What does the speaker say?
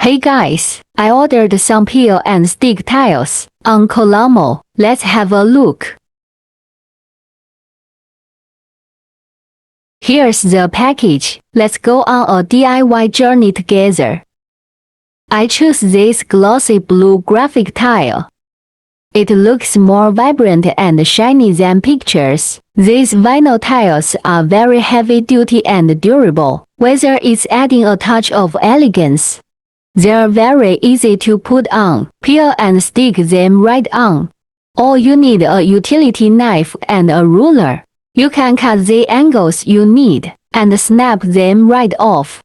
Hey guys, I ordered some peel and stick tiles on Kolamo. Let's have a look. Here's the package. Let's go on a DIY journey together. I chose this glossy blue graphic tile. It looks more vibrant and shiny than pictures. These vinyl tiles are very heavy-duty and durable, whether it's adding a touch of elegance. They're very easy to put on. Peel and stick them right on. All you need a utility knife and a ruler. You can cut the angles you need and snap them right off.